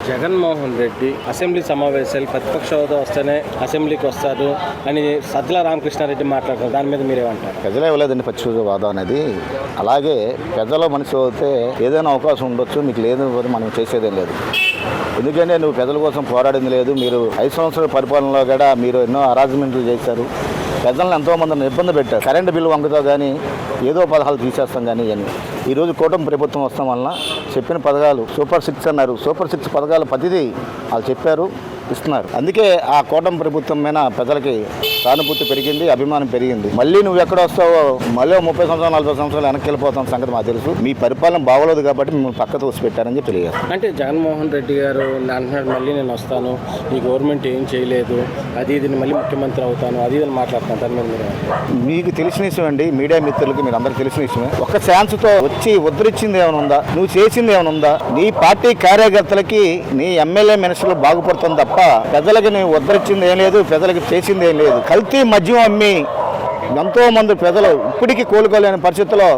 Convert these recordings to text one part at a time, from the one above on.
Jaganmohan Reddy assembly సమావేశాలు ప్రతిపక్ష హోదా వస్తేనే అసెంబ్లీకి వస్తారు అని సజ్జల రామకృష్ణారెడ్డి మాట్లాడుతున్నారు. దాని మీద మీరేమంటారు? ప్రజలే ఇవ్వలేదండి ప్రతిపక్ష హోదా అనేది. అలాగే ప్రజల మనిషి అయితే ఏదైనా అవకాశం ఉండొచ్చు, మీకు లేదు మనం చేసేదేం లేదు. ఎందుకంటే నువ్వు ప్రజల కోసం పోరాడింది లేదు. మీరు 5 సంవత్సరాల పరిపాలనలో కూడా మీరు ఎన్నో అరాజమెంట్లు చేశారు. ప్రజలను ఎంతోమందిని ఇబ్బంది పెట్టారు. కరెంటు బిల్లు వంకతో కానీ ఏదో పథకాలు తీసేస్తాం కానీ ఇవన్నీ. ఈరోజు కూటమి ప్రభుత్వం వస్తాం వలన చెప్పిన పథకాలు సూపర్ 6 అన్నారు. సూపర్ 6 పథకాలు ప్రతిదీ వాళ్ళు చెప్పారు, ఇస్తున్నారు. అందుకే ఆ కూటమి ప్రభుత్వం మీద ప్రజలకి సానుభూతి పెరిగింది, అభిమానం పెరిగింది. మళ్ళీ నువ్వు ఎక్కడ వస్తావో మళ్ళీ 30 సంవత్సరాలు 40 సంవత్సరాలు వెనక్కి వెళ్ళిపోతాం సంగతి మాకు తెలుసు. మీ పరిపాలన బాగోలేదు కాబట్టి మిమ్మల్ని పక్క తోసి పెట్టారని చెప్పి తెలియదు. అంటే జగన్మోహన్ రెడ్డి గారు అంటున్నాడు, మళ్ళీ నేను వస్తాను, ఈ గవర్నమెంట్ ఏం చేయలేదు, అది ఇది మళ్ళీ ముఖ్యమంత్రి అవుతాను, అది ఇది మాట్లాడుతాను. దాని మీద మీకు తెలిసిన విషయం అండి, మీడియా మిత్రులకి మీరు అందరికీ తెలిసిన విషయమే. ఒక ఛాన్స్తో వచ్చి ఉద్ధరించింది ఏమైనా ఉందా? నువ్వు చేసింది ఏమైనా ఉందా? నీ పార్టీ కార్యకర్తలకి నీ ఎమ్మెల్యే మినిస్టర్లు బాగుపడుతుంది తప్ప ప్రజలకి నువ్వు ఉద్ధరించింది ఏం లేదు, ప్రజలకి చేసింది ఏం లేదు. కల్తీ మద్యం అమ్మి ఎంతోమంది ప్రజలు ఇప్పటికీ కోలుకోలేని పరిస్థితిలో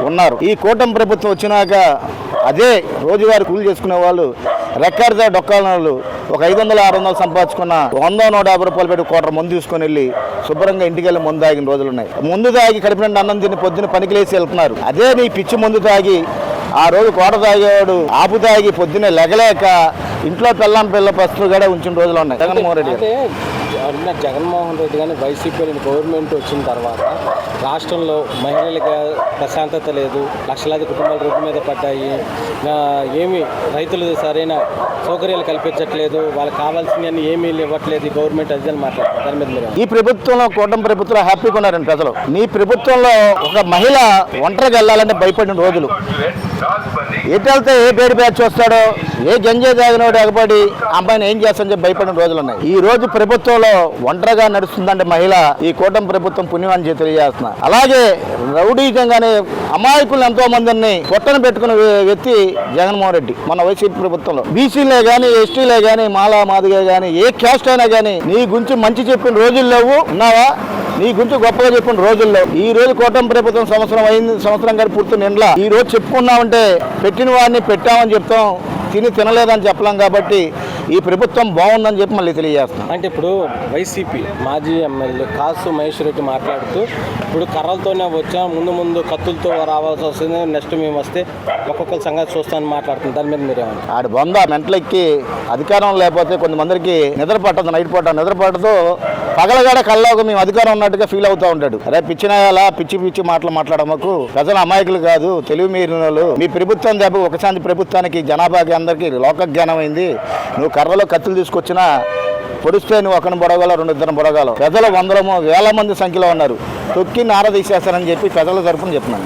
ఉన్నారు. ఈ కూటమి ప్రభుత్వం వచ్చినాక అదే రోజువారీ కూలి చేసుకునే వాళ్ళు రెక్కాడితే డొక్కాల వాళ్ళు ఒక 500-600 సంపాదించుకున్న 100-150 రూపాయలు పెట్టి కోట్ర మందు తీసుకొని వెళ్ళి శుభ్రంగా ఇంటికి వెళ్ళి మందు తాగిన రోజులు ఉన్నాయి. ముందు తాగి కడుపు నిండా అన్నం తిని పొద్దున్న పనికిలేసి వెళ్తున్నారు. అదే నీ పిచ్చి మందు తాగి ఆ రోజు కోట తాగేవాడు ఆపు తాగి పొద్దున్నే లెగలేక ఇంట్లో పిల్ల పస్తులు కూడా ఉంచిన రోజులు ఉన్నాయి. జగన్మోహన్ రెడ్డి జగన్మోహన్ రెడ్డి కానీ వైసీపీ గవర్నమెంట్ వచ్చిన తర్వాత రాష్ట్రంలో మహిళలకు ప్రశాంతత లేదు, లక్షలాది కుటుంబాలు రోడ్డు మీద పడ్డాయి, ఏమి రైతులు సరైన సౌకర్యాలు కల్పించట్లేదు, వాళ్ళకి కావాల్సినవన్నీ ఏమీ ఇవ్వట్లేదు గవర్నమెంట్. అది మాట్లాడుతున్నారు. దాని మీద మీరు ఈ ప్రభుత్వంలో కూటమి ప్రభుత్వంలో హ్యాపీగా ఉన్నారండి ప్రజలు. నీ ప్రభుత్వంలో ఒక మహిళ ఒంటరికి వెళ్ళాలంటే భయపడిన రోజులు, ఎటు వెళ్తే ఏ బేడి బ్యాచ్ వస్తాడో, ఏ గంజాయి తాగినోడు ఎగబడి అమ్మాయిని ఏం చేస్తానని చెప్పి భయపడిన రోజులు ఉన్నాయి. ఈ రోజు ప్రభుత్వంలో ఒంటరిగా నడుస్తుందంటే మహిళ ఈ కూటమి ప్రభుత్వం పుణ్యమని తెలియజేస్తున్నా. అలాగే రౌడీకంగానే అమాయకులు ఎంతో మందిని పొట్టను పెట్టుకున్న వ్యక్తి జగన్మోహన్ రెడ్డి. మన వైసీపీ ప్రభుత్వంలో బీసీలే కానీ, ఎస్టీలే కానీ, మాలా మాదిగే కానీ, ఏ క్యాస్ట్ అయినా కానీ నీ గురించి మంచి చెప్పిన రోజులు లేవు. ఉన్నావా? నీ గురించి గొప్పగా చెప్పిన రోజుల్లో ఈ రోజు కూటమి ప్రభుత్వం సంవత్సరం గారి పూర్తి నిండ్లా ఈ రోజు చెప్పుకున్నామంటే పెట్టిన వాడిని పెట్టామని చెప్తాం, తినలేదని చెప్పలేం. కాబట్టి ఈ ప్రభుత్వం బాగుందని చెప్పి మళ్ళీ తెలియజేస్తున్నాం. అంటే ఇప్పుడు వైసీపీ మాజీ ఎమ్మెల్యే కాసు మహేశ్వర్ రెడ్డి మాట్లాడుతూ ఇప్పుడు కర్రలతోనే వచ్చాం, ముందు కత్తులతో రావాల్సి వస్తుంది, నెక్స్ట్ మేము వస్తే ఒక్కొక్కరి సంగతి చూస్తామని మాట్లాడుతుంది. దాని మీద మీరేమంటారు? ఆడు బొంద మెంటలెక్కి అధికారం లేకపోతే కొంతమందికి నిద్ర పట్టదు, నైట్ పూట నిద్ర పట్టదు, పగలగాడ కల్లోకి మేము అధికారం ఉన్నట్టుగా ఫీల్ అవుతూ ఉంటాడు. అరే పిచ్చినాయాలా పిచ్చి మాటలు మాట్లాడమకు, ప్రజలు అమాయకులు కాదు, తెలివి మీరిన వాళ్ళు. మీ ప్రభుత్వం దెబ్బ ఒకసారి ప్రభుత్వానికి జనాభాకి అందరికీ లోక జ్ఞానం అయింది. నువ్వు కర్రలో కత్తులు తీసుకొచ్చినా పొడిస్తే నువ్వు ఒకరిని బొడగలవు, 2-2 బొడగలవు. ప్రజలు 100 వేల మంది సంఖ్యలో ఉన్నారు. తొక్కి నార తీసేస్తారని చెప్పి ప్రజల తరఫున చెప్తున్నాను.